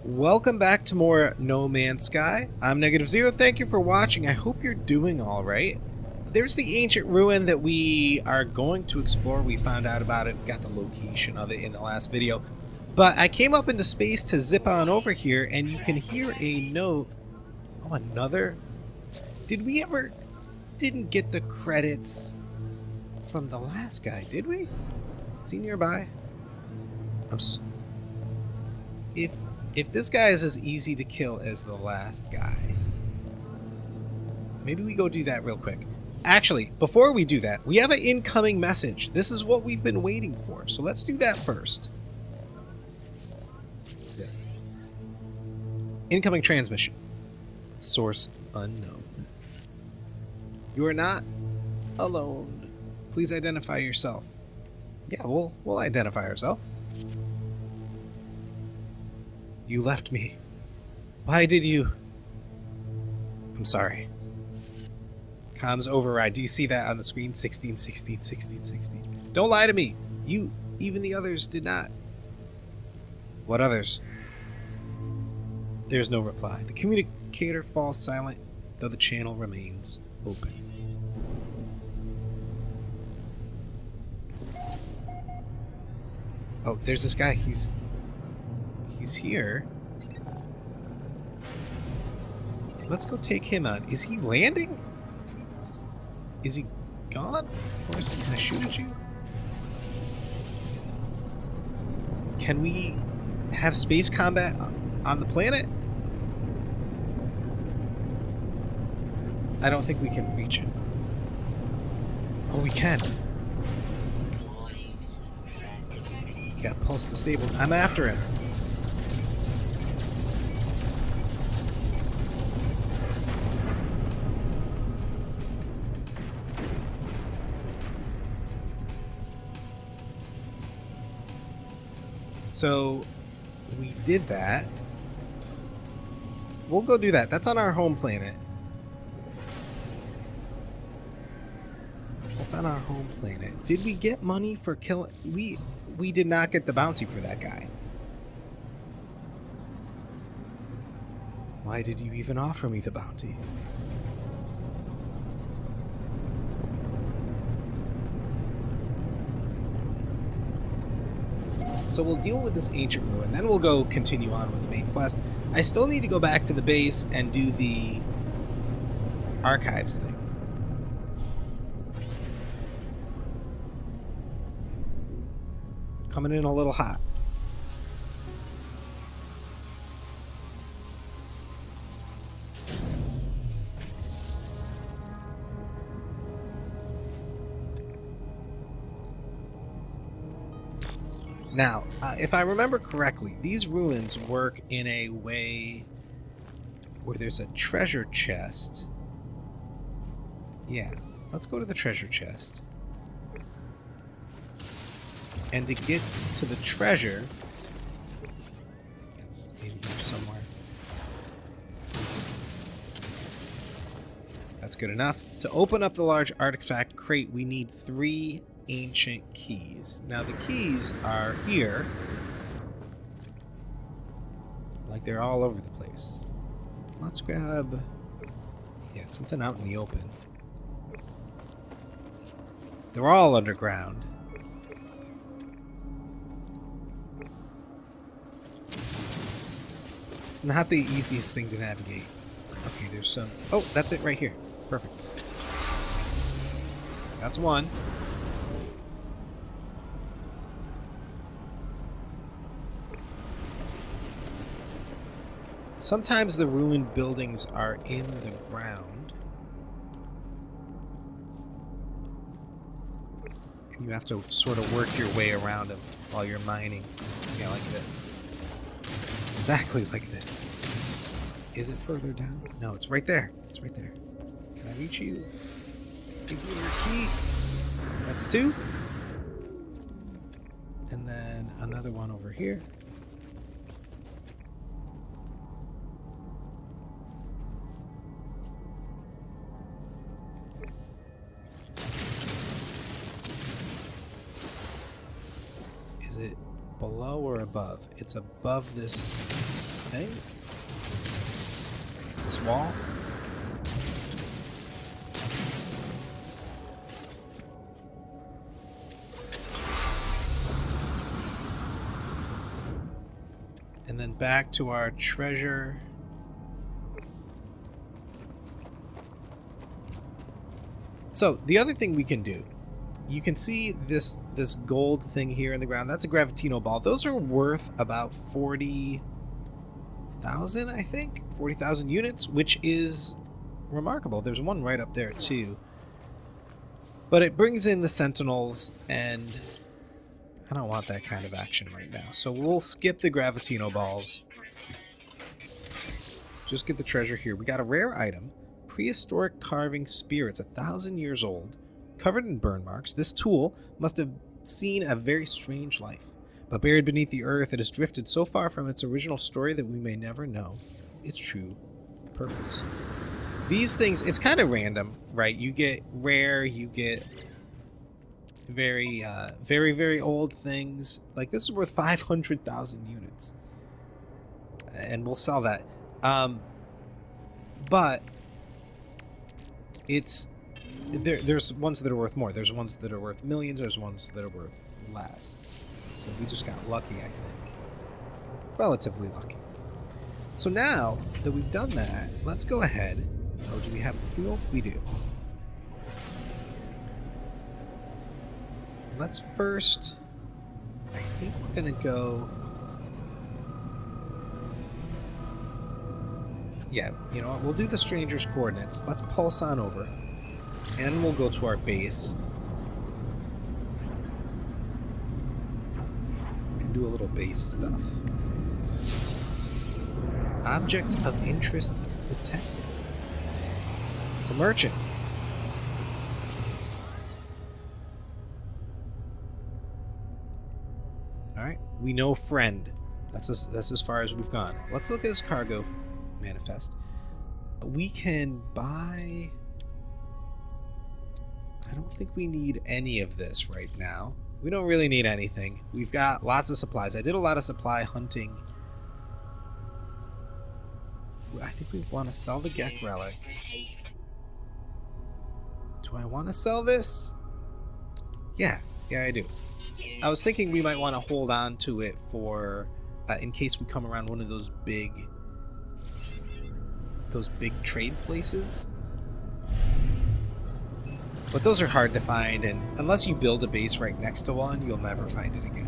Welcome back to more No Man's Sky. I'm Negative Zero. Thank you for watching. I hope you're doing all right. There's the ancient ruin that we are going to explore. We found out about it, got the location of it in the last video. But I came up into space to zip on over here, and you can hear a note. Oh, another? Did we ever... Didn't get the credits from the last guy, did we? Is he nearby? If this guy is as easy to kill as the last guy, maybe we go do that real quick. Actually, before we do that, we have an incoming message. This is what we've been waiting for, so let's do that first. This. Incoming transmission. Source unknown. You are not alone. Please identify yourself. Yeah, we'll identify ourselves. You left me. Why did you? I'm sorry. Comms override. Do you see that on the screen? 16, 16, 16, 16. Don't lie to me. You, even the others, did not. What others? There's no reply. The communicator falls silent, though the channel remains open. Oh, there's this guy. He's here. Let's go take him on. Is he landing? Is he gone? Or is he gonna shoot at you? Can we have space combat on the planet? I don't think we can reach it. Oh, we can. Got pulse disabled. I'm after him. So we did that. We'll go do that. That's on our home planet. That's on our home planet. Did we get money for killing? We did not get the bounty for that guy. Why did you even offer me the bounty? So we'll deal with this ancient ruin, then we'll go continue on with the main quest. I still need to go back to the base and do the archives thing. Coming in a little hot. Now, if I remember correctly, these ruins work in a way where there's a treasure chest. Yeah, let's go to the treasure chest. And to get to the treasure, it's in here somewhere. That's good enough. To open up the large artifact crate, we need 3 ancient keys. Now the keys are here. Like they're all over the place. Let's grab... yeah, something out in the open. They're all underground. It's not the easiest thing to navigate. Okay, there's some... oh, that's it right here. Perfect. That's one. Sometimes the ruined buildings are in the ground. And you have to sort of work your way around them while you're mining. Yeah, like this. Exactly like this. Is it further down? No, it's right there. It's right there. Can I reach you? Give me your key. That's 2. And then another one over here. Is it below or above? It's above this thing. This wall. And then back to our treasure. So, the other thing we can do, you can see this gold thing here in the ground. That's a Gravitino ball. Those are worth about 40,000, I think? 40,000 units, which is remarkable. There's one right up there, too. But it brings in the Sentinels, and I don't want that kind of action right now. So we'll skip the Gravitino balls. Just get the treasure here. We got a rare item. Prehistoric carving spear. It's 1,000 years old, covered in burn marks. This tool must have seen a very strange life, but buried beneath the earth, it has drifted so far from its original story that we may never know its true purpose. These things, it's kind of random, right? You get rare, you get very, very old things. Like, this is worth 500,000 units, and we'll sell that. But it's there's ones that are worth more. There's ones that are worth millions. There's ones that are worth less. So we just got lucky, I think. Relatively lucky. So now that we've done that, let's go ahead. Oh, do we have fuel? We do. Let's first... I think we're going to go... Yeah, you know what? We'll do the stranger's coordinates. Let's pulse on over. And we'll go to our base. And do a little base stuff. Object of interest detected. It's a merchant. Alright, we know friend. That's as far as we've gone. Let's look at his cargo manifest. We can buy... I don't think we need any of this right now. We don't really need anything. We've got lots of supplies. I did a lot of supply hunting. I think we want to sell the Gek relic. Do I want to sell this? Yeah, I do. I was thinking we might want to hold on to it for in case we come around one of those big trade places. But those are hard to find, and unless you build a base right next to one, you'll never find it again.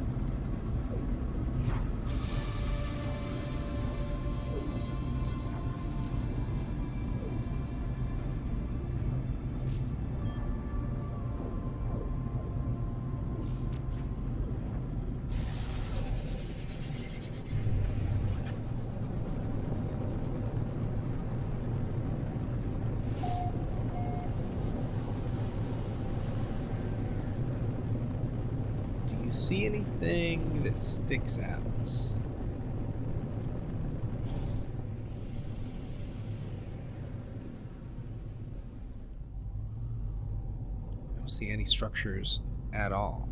You see anything that sticks out? I don't see any structures at all.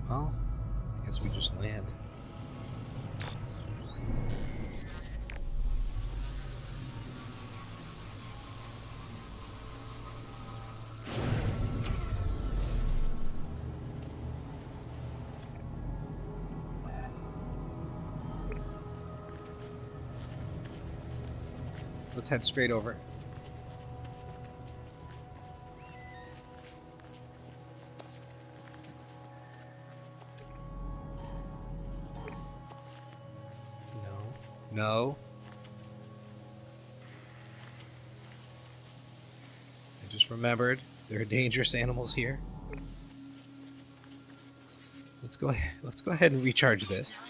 Well, I guess we just land. Let's head straight over. No. I just remembered there are dangerous animals here. Let's go ahead and recharge this.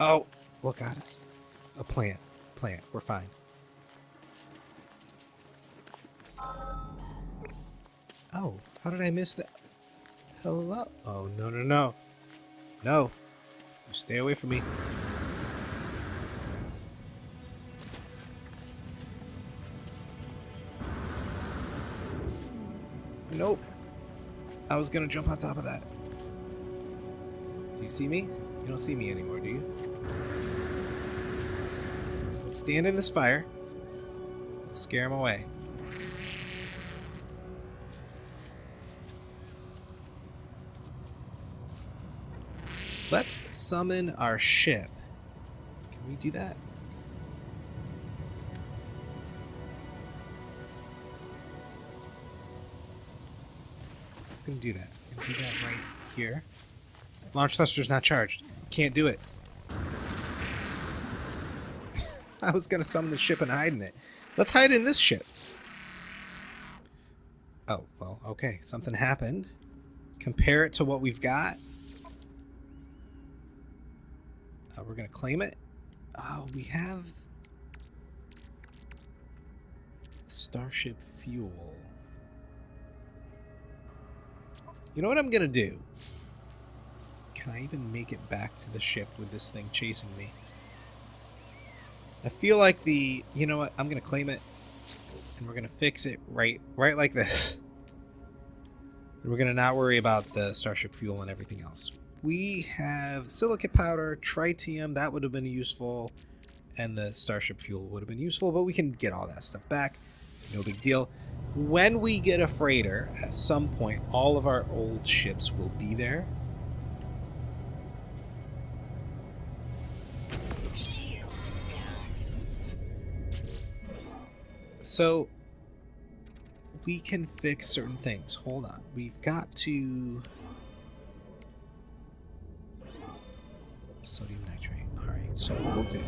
Oh, what got us? A plant. We're fine. Oh, how did I miss that? Hello? Oh, no. No. You stay away from me. Nope. I was gonna jump on top of that. Do you see me? You don't see me anymore, do you? Let's stand in this fire. Scare him away. Let's summon our ship. Can we do that? We can do that. We can do that right here. Launch thruster's not charged. Can't do it. I was gonna summon the ship and hide in it. Let's hide in this ship. Oh, well, okay. Something happened. Compare it to what we've got. We're gonna claim it. Oh, we have starship fuel. You know what I'm gonna do? Can I even make it back to the ship with this thing chasing me? I feel like you know what? I'm gonna claim it, and we're gonna fix it right like this. And we're gonna not worry about the starship fuel and everything else. We have silicate powder, tritium, that would have been useful, and the starship fuel would have been useful, but we can get all that stuff back. No big deal. When we get a freighter, at some point, all of our old ships will be there. So, we can fix certain things. Hold on. We've got to... Sodium nitrate. Alright, so what we'll do...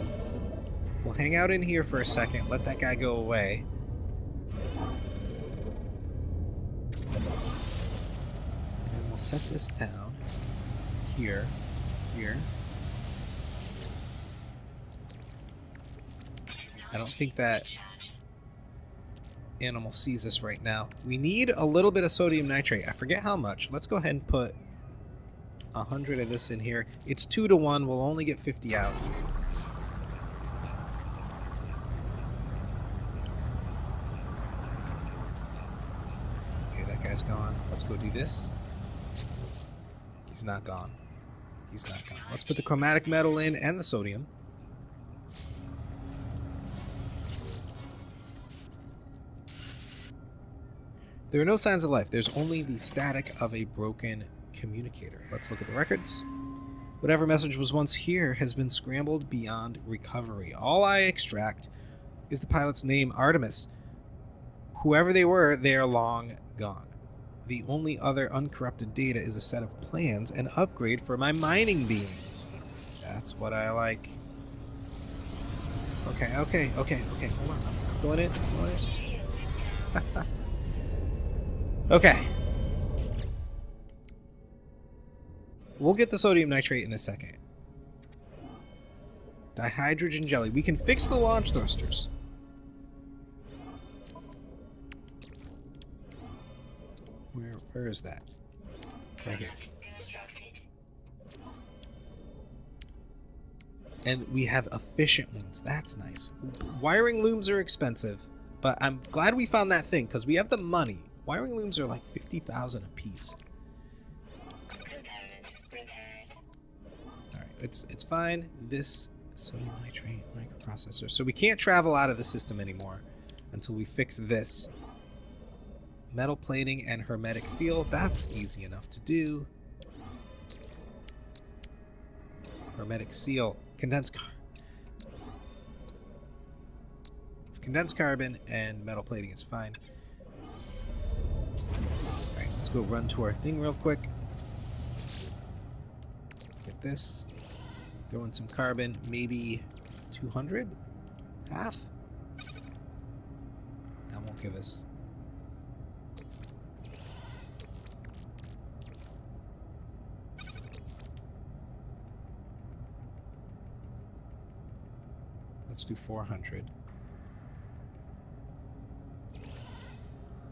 We'll hang out in here for a second, let that guy go away. And then we'll set this down. Here. Here. I don't think that animal sees us right now. We need a little bit of sodium nitrate. I forget how much. Let's go ahead and put 100 of this in here. It's 2 to 1. We'll only get 50 out. Okay, that guy's gone. Let's go do this. He's not gone. He's not gone. Let's put the chromatic metal in and the sodium. There are no signs of life. There's only the static of a broken communicator. Let's look at the records. Whatever message was once here has been scrambled beyond recovery. All I extract is the pilot's name, Artemis. Whoever they were, they are long gone. The only other uncorrupted data is a set of plans and upgrade for my mining beam. That's what I like. Okay. Hold on. I'm going in. Okay. We'll get the sodium nitrate in a second. Dihydrogen jelly. We can fix the launch thrusters. Where is that? Right here. And we have efficient ones. That's nice. Wiring looms are expensive, but I'm glad we found that thing because we have the money. Wiring looms are like 50,000 a piece. Alright, it's fine. This sodium nitrate microprocessor. So we can't travel out of the system anymore until we fix this. Metal plating and hermetic seal. That's easy enough to do. Hermetic seal. Condensed carbon and metal plating is fine. Alright, let's go run to our thing real quick. Get this. Throw in some carbon, maybe 200? Half? That won't give us... Let's do 400.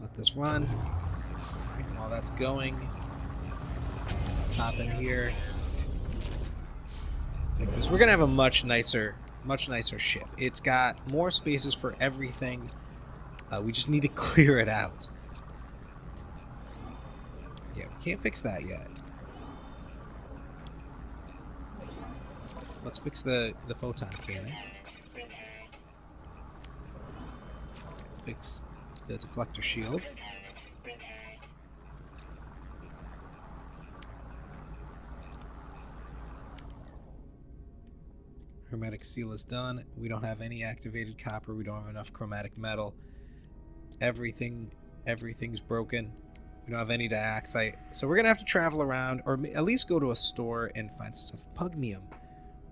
Let this run. While that's going, let's hop in here. Fix this. We're gonna have a much nicer ship. It's got more spaces for everything. We just need to clear it out. Yeah, we can't fix that yet. Let's fix the photon cannon. Let's fix the deflector shield. Hermetic seal is done. We don't have any activated copper. We don't have enough chromatic metal. Everything's broken. We don't have any dioxide. So we're going to have to travel around, or at least go to a store and find stuff. Pugmium.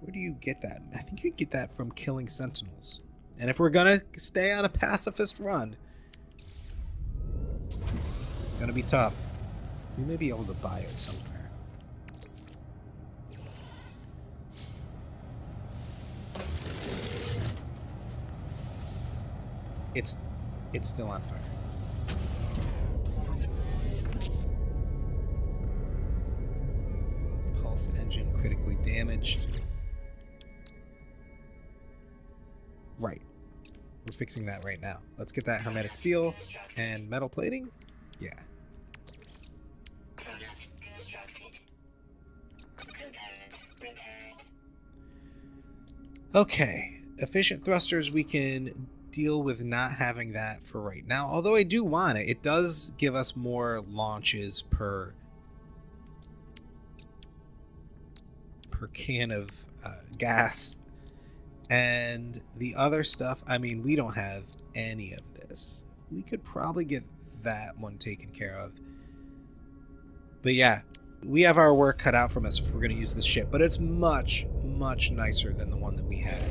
Where do you get that? I think you get that from killing sentinels. And if we're going to stay on a pacifist run, it's going to be tough. We may be able to buy it somewhere. It's still on fire. Pulse engine critically damaged. Right. We're fixing that right now. Let's get that hermetic seal and metal plating. Yeah. Okay. Efficient thrusters, we can deal with not having that for right now. Although I do want it. It does give us more launches per can of gas. And the other stuff, I mean, we don't have any of this. We could probably get that one taken care of. But yeah, we have our work cut out from us if we're going to use this ship. But it's much, much nicer than the one that we had.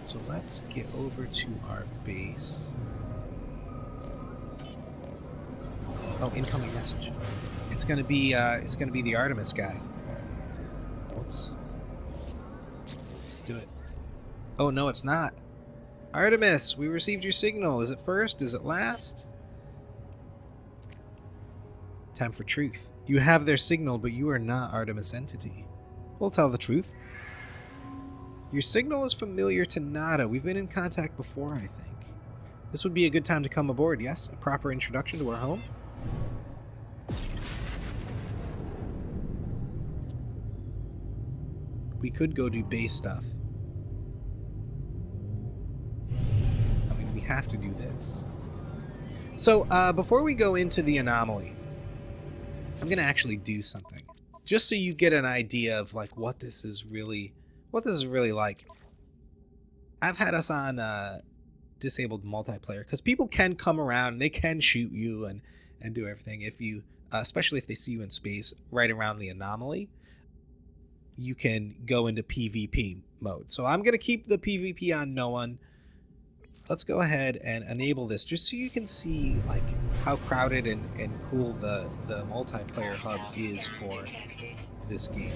So let's get over to our base. Oh, incoming message. It's gonna be the Artemis guy. Oops. Let's do it. Oh no, it's not. Artemis, we received your signal. Is it first? Is it last? Time for truth. You have their signal, but you are not Artemis entity. We'll tell the truth. Your signal is familiar to Nada. We've been in contact before, I think. This would be a good time to come aboard, yes? A proper introduction to our home? We could go do base stuff. I mean, we have to do this. So, before we go into the anomaly, I'm going to actually do something. Just so you get an idea of, like, what this is really like. I've had us on disabled multiplayer because people can come around and they can shoot you and do everything if you especially if they see you in space right around the anomaly. You can go into PvP mode. So I'm going to keep the PvP on no one. Let's go ahead and enable this just so you can see like how crowded and cool the multiplayer hub is for this game.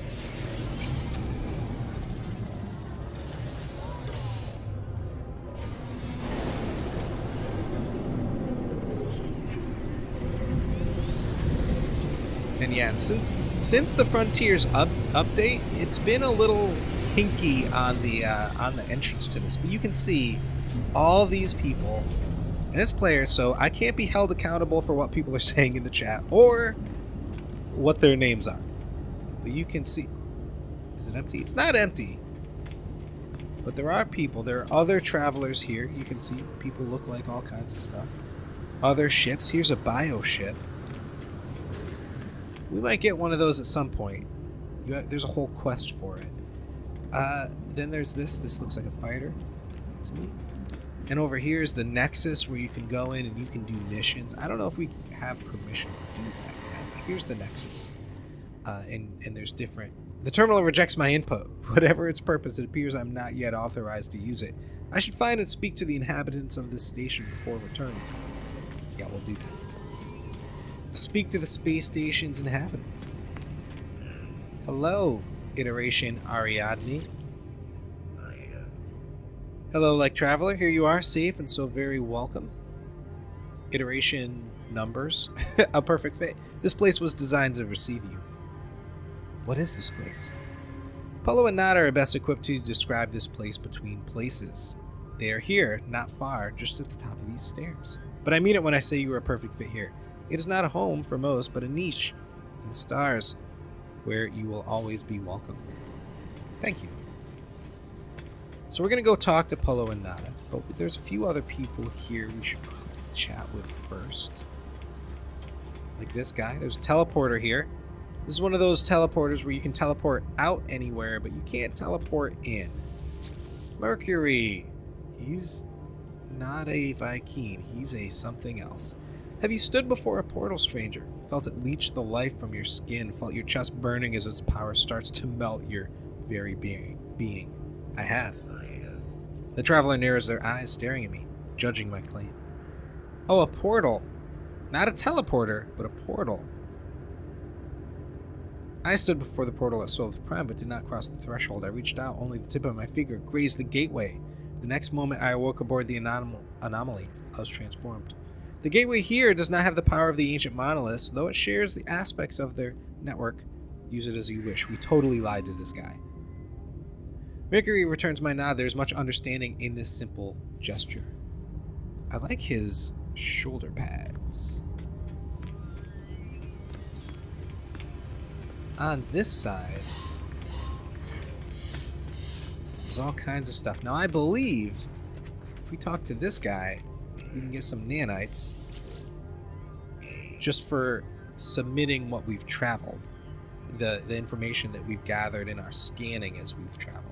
And yeah, since the Frontiers update, it's been a little hinky on the entrance to this. But you can see all these people, and it's players, so I can't be held accountable for what people are saying in the chat or what their names are. But you can see, is it empty? It's not empty. But there are people. There are other travelers here. You can see people look like all kinds of stuff. Other ships. Here's a bio ship. We might get one of those at some point. There's a whole quest for it. Then there's this. This looks like a fighter. It's me. And over here is the Nexus where you can go in and you can do missions. I don't know if we have permission to do that yet. But here's the Nexus. And there's different... The terminal rejects my input. Whatever its purpose, it appears I'm not yet authorized to use it. I should find and speak to the inhabitants of this station before returning. Yeah, we'll do that. Speak to the space station's inhabitants. Hello, Iteration Ariadne. Hello, like traveler. Here you are, safe and so very welcome. Iteration numbers. A perfect fit. This place was designed to receive you. What is this place? Polo and Nada are best equipped to describe this place between places. They are here, not far, just at the top of these stairs. But I mean it when I say you are a perfect fit here. It is not a home for most, but a niche in the stars where you will always be welcome. Thank you. So we're going to go talk to Polo and Nada, but there's a few other people here we should probably chat with first. Like this guy. There's a teleporter here. This is one of those teleporters where you can teleport out anywhere, but you can't teleport in. Mercury. He's not a Viking. He's a something else. Have you stood before a portal, stranger? Felt it leech the life from your skin? Felt your chest burning as its power starts to melt your very being? I have. The traveler narrows their eyes, staring at me, judging my claim. Oh, a portal. Not a teleporter, but a portal. I stood before the portal at Soul of the Prime, but did not cross the threshold. I reached out, only the tip of my finger grazed the gateway. The next moment, I awoke aboard the anomaly. I was transformed. The gateway here does not have the power of the ancient monoliths, though it shares the aspects of their network. Use it as you wish. We totally lied to this guy. Mercury returns my nod. There's much understanding in this simple gesture. I like his shoulder pads. On this side, there's all kinds of stuff. Now, I believe if we talk to this guy, we can get some nanites just for submitting what we've traveled, the information that we've gathered in our scanning as we've traveled.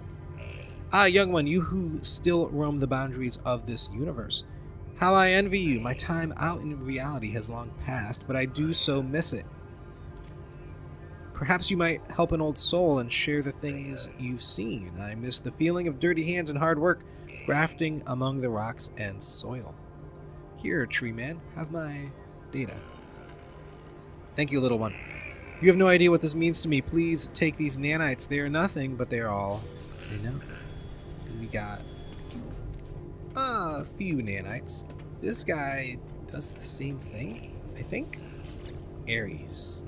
Ah, young one, you who still roam the boundaries of this universe. How I envy you. My time out in reality has long passed, but I do so miss it. Perhaps you might help an old soul and share the things you've seen. I miss the feeling of dirty hands and hard work, grafting among the rocks and soil. Here, tree man, have my data. Thank you, little one. You have no idea what this means to me. Please take these nanites. They are nothing, but they are all I know. And we got a few nanites. This guy does the same thing, I think. Aries.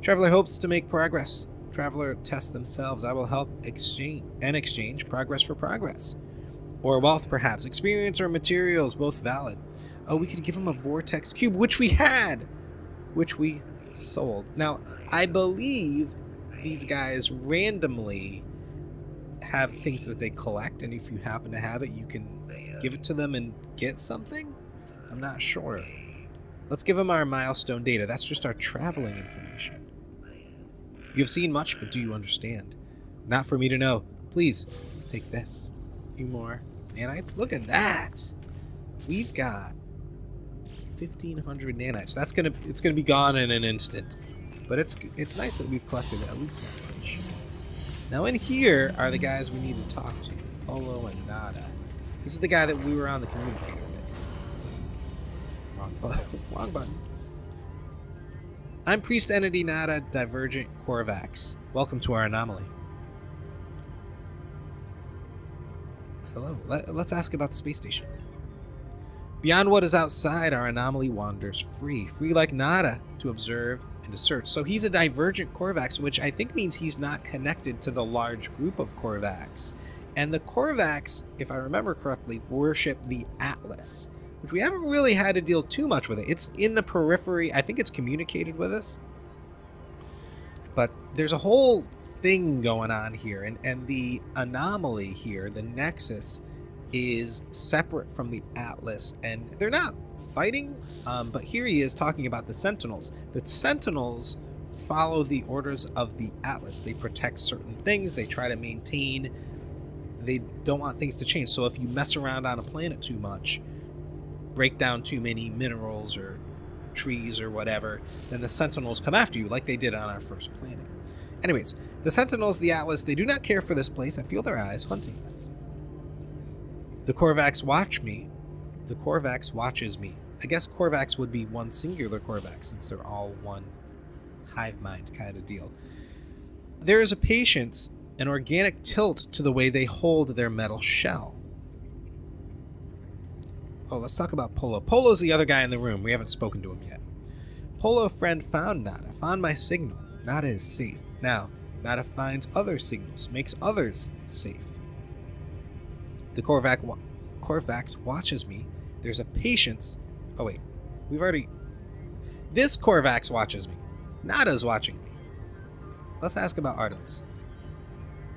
Traveler hopes to make progress. Traveler tests themselves. I will help exchange progress for progress. Or wealth, perhaps. Experience or materials, both valid. Oh, we could give him a vortex cube, which we had! Which we sold. Now, I believe these guys randomly have things that they collect, and if you happen to have it, you can give it to them and get something? I'm not sure. Let's give them our milestone data. That's just our traveling information. You have seen much, but do you understand? Not for me to know. Please, take this. A few more nanites. Look at that! We've got 1,500 nanites. It's gonna be gone in an instant. But it's nice that we've collected at least that much. Now in here are the guys we need to talk to. Polo and Nada. This is the guy that we were on the communicator with. Wrong button. I'm Priest Entity Nada, Divergent Corvax. Welcome to our anomaly. Hello. Let's ask about the space station. Beyond what is outside, our anomaly wanders free like Nada, to observe and to search. So he's a Divergent Corvax, which I think means he's not connected to the large group of Corvax. And the Corvax, if I remember correctly, worship the Atlas, which we haven't really had to deal too much with it. It's in the periphery. I think it's communicated with us. But there's a whole thing going on here. And the anomaly here, the Nexus, is separate from the Atlas. And they're not fighting, but here he is talking about the Sentinels. The Sentinels follow the orders of the Atlas. They protect certain things. They try to maintain. They don't want things to change. So if you mess around on a planet too much, break down too many minerals or trees or whatever, then the Sentinels come after you like they did on our first planet. Anyways, the Sentinels, the Atlas, they do not care for this place. I feel their eyes hunting us. The Corvax watch me. The Corvax watches me. I guess Corvax would be one singular Corvax since they're all one hive mind kind of deal. There is a patience, an organic tilt to the way they hold their metal shell. Oh, let's talk about Polo. Polo's the other guy in the room. We haven't spoken to him yet. Polo friend found Nada. Found my signal. Nada is safe. Now, Nada finds other signals. Makes others safe. The Korvax watches me. There's a patience. Oh wait, we've already. This Korvax watches me. Nada's watching me. Let's ask about Artemis.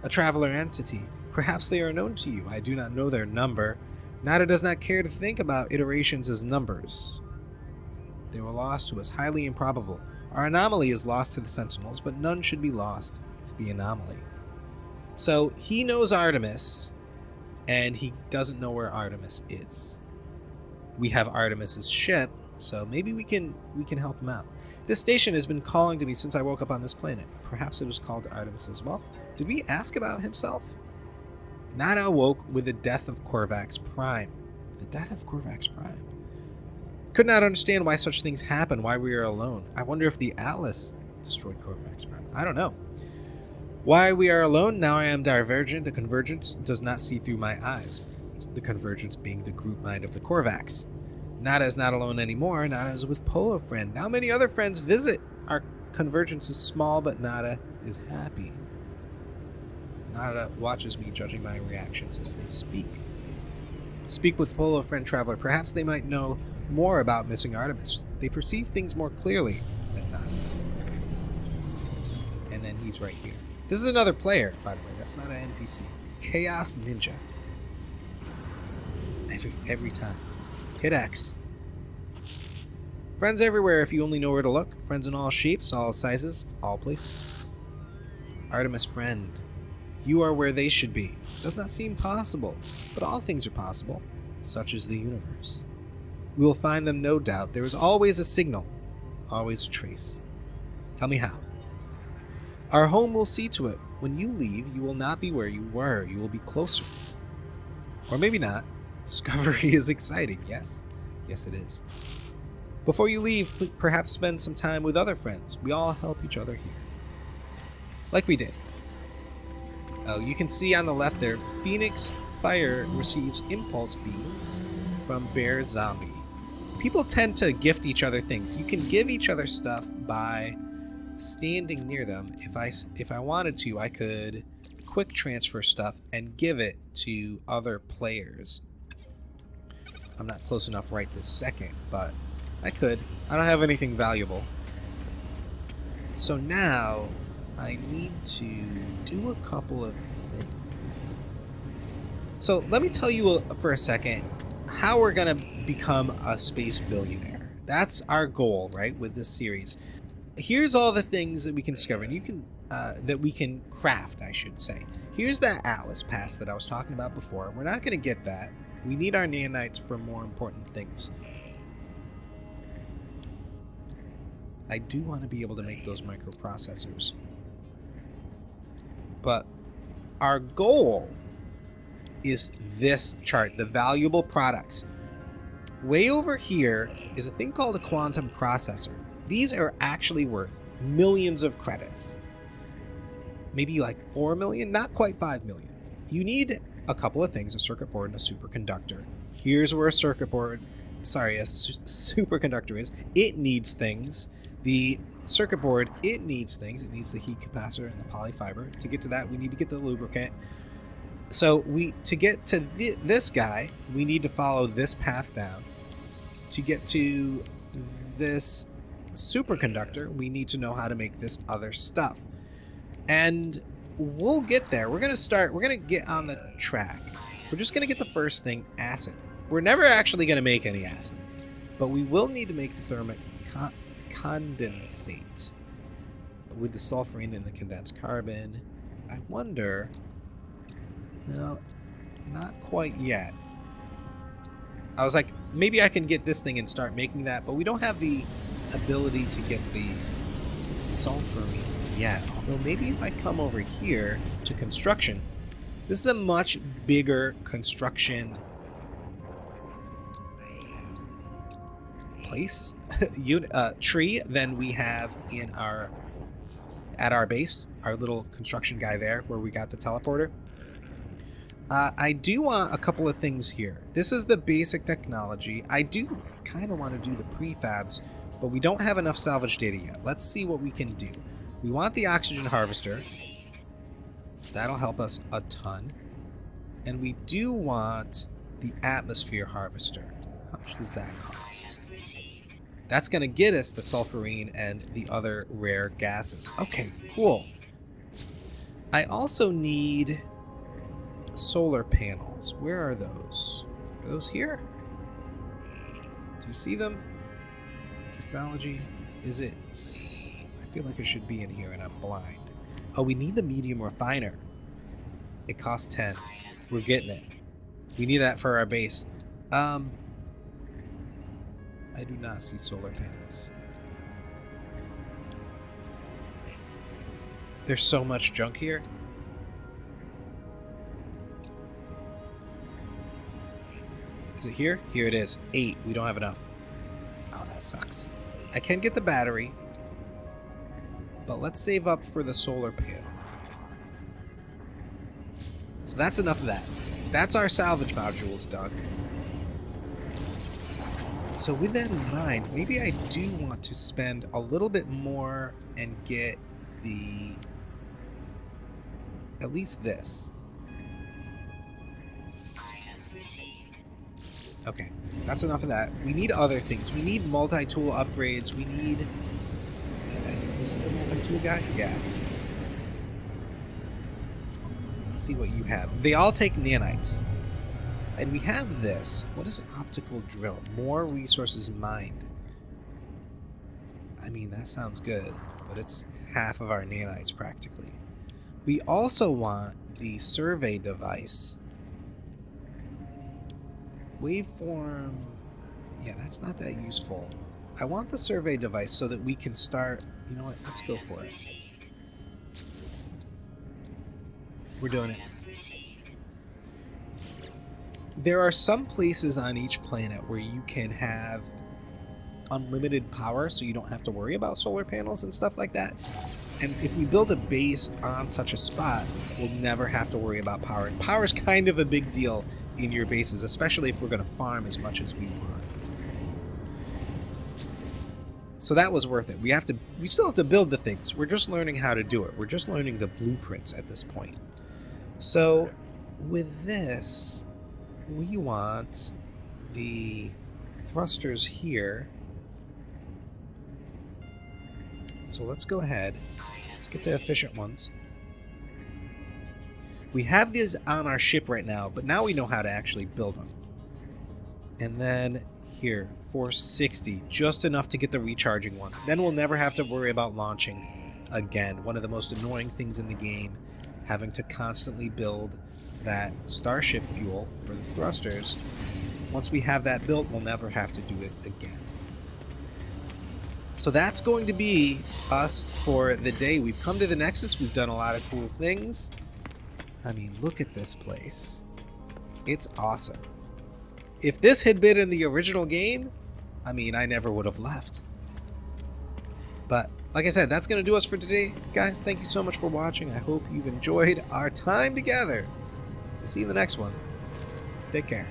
A traveler entity. Perhaps they are known to you. I do not know their number. Nada does not care to think about iterations as numbers. They were lost to us. Highly improbable. Our anomaly is lost to the Sentinels, but none should be lost to the anomaly. So he knows Artemis, and he doesn't know where Artemis is. We have Artemis's ship, so maybe we can help him out. This station has been calling to me since I woke up on this planet. Perhaps it was called to Artemis as well. Did we ask about himself? Nada awoke with the death of Korvax Prime. The death of Korvax Prime. Could not understand why such things happen, why we are alone. I wonder if the Atlas destroyed Korvax Prime. I don't know. Why we are alone? Now I am divergent. The convergence does not see through my eyes. The convergence being the group mind of the Korvax. Nada is not alone anymore. Nada is with Polo Friend. Now many other friends visit. Our convergence is small, but Nada is happy. Nada watches me, judging my reactions as they speak. Speak with Polo Friend Traveler. Perhaps they might know more about missing Artemis. They perceive things more clearly than Nada. And then he's right here. This is another player, by the way. That's not an NPC. Chaos Ninja. Every time. Hit X. Friends everywhere if you only know where to look. Friends in all shapes, all sizes, all places. Artemis Friend. You are where they should be. Does not seem possible, but all things are possible. Such is the universe. We will find them, no doubt. There is always a signal, always a trace. Tell me how. Our home will see to it. When you leave, you will not be where you were. You will be closer. Or maybe not. Discovery is exciting, yes? Yes, it is. Before you leave, perhaps spend some time with other friends. We all help each other here. Like we did. Oh, you can see on the left there, Phoenix Fire receives impulse beams from Bear Zombie. People tend to gift each other things. You can give each other stuff by standing near them. If I wanted to, I could quick transfer stuff and give it to other players. I'm not close enough right this second, but I could. I don't have anything valuable. So now I need to do a couple of things. So let me tell you for a second how we're going to become a space billionaire. That's our goal, right, with this series. Here's all the things that we can discover, and you can that we can craft, I should say. Here's that Atlas pass that I was talking about before. We're not going to get that. We need our nanites for more important things. I do want to be able to make those microprocessors. But our goal is this chart, the valuable products. Way over here is a thing called a quantum processor. These are actually worth millions of credits. Maybe like 4 million, not quite 5 million. You need a couple of things, a circuit board and a superconductor. Here's where a superconductor is. It needs things. The circuit board, it needs things. It needs the heat capacitor and the polyfiber. To get to that, we need to get the lubricant. So to get to this guy, we need to follow this path down. To get to this superconductor, we need to know how to make this other stuff. And we'll get there. We're going to get on the track. We're just going to get the first thing, acid. We're never actually going to make any acid, but we will need to make the thermic condensate with the sulfurine and the condensed carbon. I wonder... No, not quite yet. I was like, maybe I can get this thing and start making that, but we don't have the ability to get the sulfurine yet. Although maybe if I come over here to construction, this is a much bigger construction place, tree than we have in at our base, our little construction guy there where we got the teleporter. I do want a couple of things here. This is the basic technology. I do kind of want to do the prefabs, but we don't have enough salvage data yet. Let's see what we can do. We want the oxygen harvester. That'll help us a ton. And we do want the atmosphere harvester. How much does that cost? That's going to get us the sulfurine and the other rare gases. Okay, cool. I also need solar panels. Where are those? Are those here? Do you see them? Technology? Is it? I feel like it should be in here and I'm blind. Oh, we need the medium refiner. It costs 10. We're getting it. We need that for our base. I do not see solar panels. There's so much junk here. Is it here? Here it is. 8. We don't have enough. Oh, that sucks. I can get the battery, but let's save up for the solar panel. So that's enough of that. That's our salvage modules done. So with that in mind, maybe I do want to spend a little bit more and get the... at least this. Okay, that's enough of that. We need other things. We need multi-tool upgrades. We need... this is the multi-tool guy? Yeah. Let's see what you have. They all take nanites. And we have this. What is optical drill? More resources mined. I mean, that sounds good, but it's half of our nanites practically. We also want the survey device. Waveform. Yeah, that's not that useful. I want the survey device so that we can start... You know what? Let's go for it. We're doing it. There are some places on each planet where you can have unlimited power, so you don't have to worry about solar panels and stuff like that. And if we build a base on such a spot, we'll never have to worry about power. And power is kind of a big deal in your bases, especially if we're going to farm as much as we want. So that was worth it. We still have to build the things. We're just learning how to do it. We're just learning the blueprints at this point. So with this, we want the thrusters here. So let's go ahead. Let's get the efficient ones. We have these on our ship right now, but now we know how to actually build them. And then here, 460, just enough to get the recharging one. Then we'll never have to worry about launching again. One of the most annoying things in the game, having to constantly build that starship fuel for the thrusters. Once we have that built, we'll never have to do it again. So that's going to be us for the day. We've come to the Nexus. We've done a lot of cool things. I mean, look at this place. It's awesome. If this had been in the original game, I mean, I never would have left. But like I said, that's going to do us for today. Guys, thank you so much for watching. I hope you've enjoyed our time together. See you in the next one. Take care.